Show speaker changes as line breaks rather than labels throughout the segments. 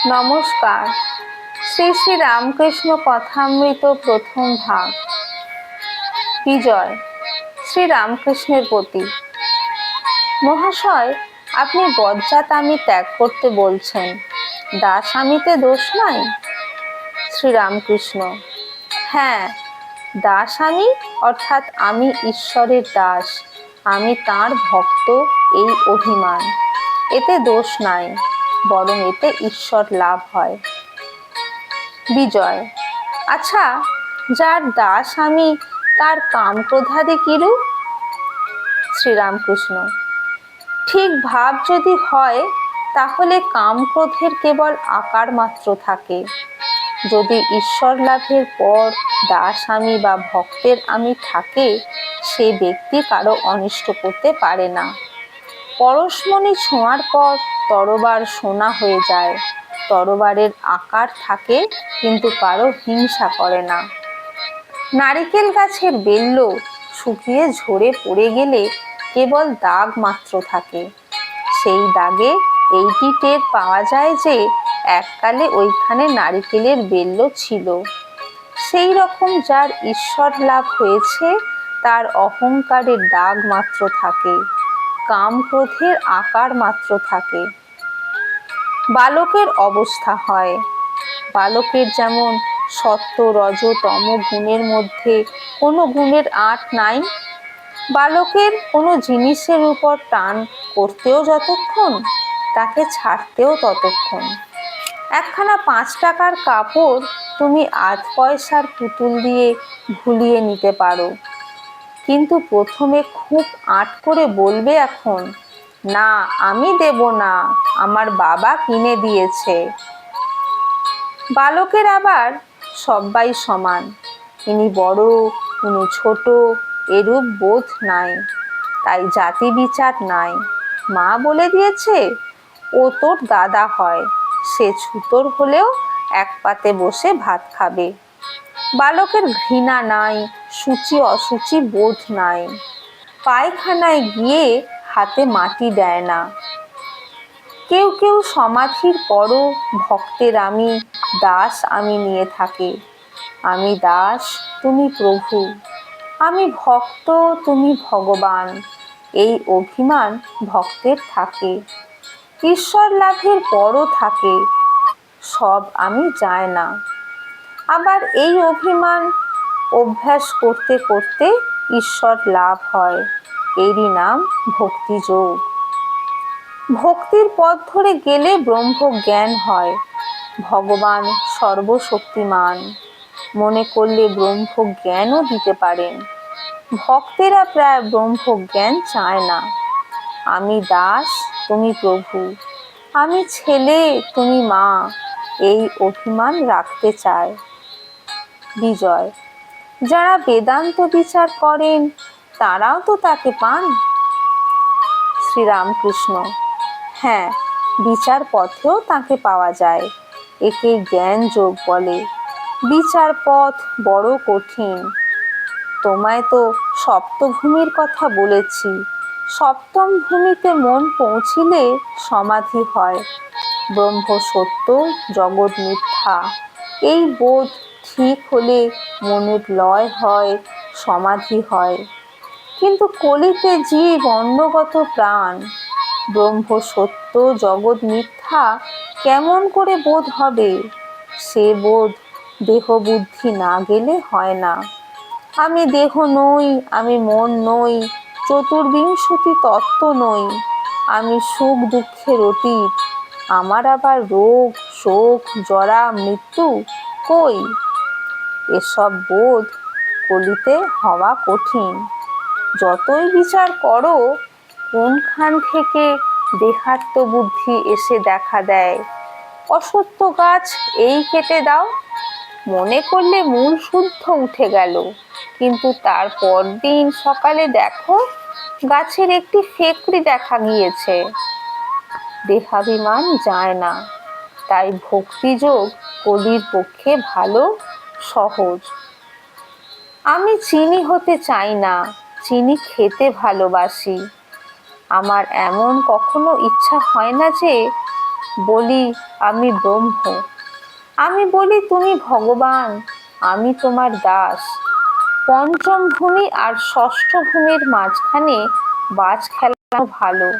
নমস্কার। শ্রী শ্রী রামকৃষ্ণ কথামৃত প্রথম ভাগ। বিজয় শ্রী রামকৃষ্ণের প্রতি। মহাশয়, আপনি বজ্জাত-আমি ত্যাগ করতে বলছেন, দাস-আমিতে দোষ নাই? শ্রীরামকৃষ্ণ: হ্যাঁ, দাস-আমি অর্থাৎ আমি ঈশ্বরের দাস, আমি তাঁর ভক্ত, এই অভিমান, এতে দোষ নাই, বরং এতে ঈশ্বর লাভ হয়। বিজয়: আচ্ছা, যার দাস আমি, তার কাম ক্রোধাদি কিরূপ? শ্রীরামকৃষ্ণ: ঠিক ভাব যদি হয়, তাহলে কাম ক্রোধের কেবল আকার মাত্র থাকে। যদি ঈশ্বর লাভের পর দাস আমি বা ভক্তের আমি থাকে, সে ব্যক্তি কারো অনিষ্ট করতে পারে না। পরশমণি ছোঁয়ার পর তরবার সোনা হয়ে যায়, তরবারের আকার থাকে, কিন্তু কারো হিংসা করে না। নারিকেল গাছের বেল্ল শুকিয়ে ঝরে পড়ে গেলে কেবল দাগ মাত্র থাকে। সেই দাগে এইটি টের পাওয়া যায় যে এককালে ওইখানে নারিকেলের বেল্ল ছিল। সেই রকম যার ঈশ্বর লাভ হয়েছে, তার অহংকারের দাগ মাত্র থাকে, কাম ক্রোধের আকার মাত্র থাকে। বালকের অবস্থা হয়, বালকের যেমন সত্ত্ব রজ তম গুণের মধ্যে কোনো গুণের আঁট নাই, বালকের কোনো জিনিসের উপর টান করতেও যতক্ষণ, তাকে ছাড়তেও ততক্ষণ। একখানা 5 টাকার কাপড় তুমি আধ পয়সার পুতুল দিয়ে ভুলিয়ে নিতে পারো, কিন্তু প্রথমে খুব আঁট করে বলবে এখন, না আমি দেব না, আমার বাবা কিনে দিয়েছে। বালকের আবার সব্বাই সমান, ইনি বড় ইনি ছোট, এরূপ বোধ নাই, তাই জাতি বিচার নাই। মা বলে দিয়েছে, ও তোর দাদা হয়, সে ছুতোর হলেও এক পাতে বসে ভাত খাবে। বালকের ঘৃণা নাই, সূচি অসুচি বোধ নাই, পায়খানায় গিয়ে হাতে মাটি দেয় না। কেউ কেউ সমাধির পরও ভক্তের আমি, দাস আমি নিয়ে থাকে। আমি দাস, তুমি প্রভু, আমি ভক্ত, তুমি ভগবান, এই অভিমান ভক্তের থাকে। ঈশ্বর লাভের পরও থাকে, সব আমি যায় না। আবার এই অভিমান অভ্যাস করতে করতে ঈশ্বর লাভ হয়, এরই নাম ভক্তিযোগ। ভক্তির পথ ধরে গেলে ব্রহ্ম জ্ঞান হয়। ভগবান সর্বশক্তিমান, মনে করলে ব্রহ্ম জ্ঞানও দিতে পারেন। ভক্তেরা প্রায় ব্রহ্ম জ্ঞান চায় না। আমি দাস, তুমি প্রভু, আমি ছেলে, তুমি মা, এই অভিমান রাখতে চায়। বিজয়: যারা বেদান্ত বিচার করেন, তারাও তো তাকে পান? শ্রীরামকৃষ্ণ: হ্যাঁ, বিচার পথেও তাকে পাওয়া যায়, একে জ্ঞান যোগ বলে। বিচার পথ বড় কঠিন। তোমায় তো সপ্তভূমির কথা বলেছি, সপ্তম ভূমিতে মন পৌঁছিলে সমাধি হয়। ব্রহ্ম সত্য, জগৎ মিথ্যা, এই বোধ ঠিক হলে মনের লয় হয়, সমাধি হয়। কিন্তু কলিতে জীব অন্নগত প্রাণ, ব্রহ্ম সত্য জগৎ মিথ্যা কেমন করে বোধ হবে? সে বোধ দেহ বুদ্ধি না গেলে হয় না। আমি দেহ নই, আমি মন নই, চতুর্বিংশতি তত্ত্ব নই, আমি সুখ দুঃখের অতীত, আমার আবার রোগ শোক জরা মৃত্যু কই? এসব বোধ কলিতে হওয়া কঠিন। যতই বিচার করো, কোনখান থেকে দেহাত্ম বুদ্ধি এসে দেখা দেয়, অসত্য গাছ এই কেটে দাও, মনে করলে মূল শুদ্ধ উঠে গেল, কিন্তু তার পরদিন সকালে দেখো গাছের একটি ফেকড়ি দেখা গিয়েছে। দেহাভিমান যায় না, তাই ভক্তিযোগ কলির পক্ষে ভালো, সহজ। আমি চিনি হতে চাই না, চিনি খেতে ভালোবাসি। আমার এমন কখনো ইচ্ছা হয় না যে বলি আমি ব্রহ্ম, আমি বলি তুমি ভগবান, আমি তোমার দাস। পঞ্চম ভূমি আর ষষ্ঠ ভূমির মাঝখানে বাজ খেলানো ভালো।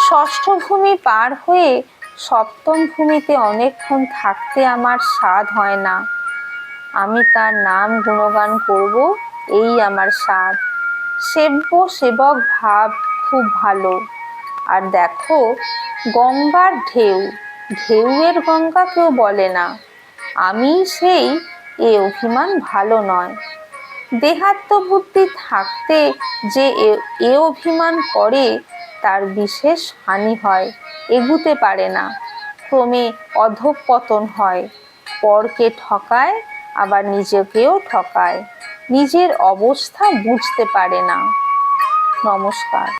ষষ্ঠ ভূমি পার হয়ে সপ্তম ভূমিতে অনেকক্ষণ থাকতে আমার স্বাদ হয় না। আমি তার নাম গুণগান করব, এই আমার স্বাদ। সেব্য সেবক ভাব খুব ভালো। আর দেখো, গঙ্গার ঢেউ, ঢেউয়ের গঙ্গা কেউ বলে না। আমি সেই, এ অভিমান ভালো নয়। দেহাত্মবুদ্ধি থাকতে যে এ অভিমান করে, তার বিশেষ হানি হয়, এগুতে পারে না, ক্রমে অধঃপতন হয়। পরকে ঠকায়, আবার নিজেকেও ঠকায়, নিজের অবস্থা বুঝতে পারে না। নমস্কার।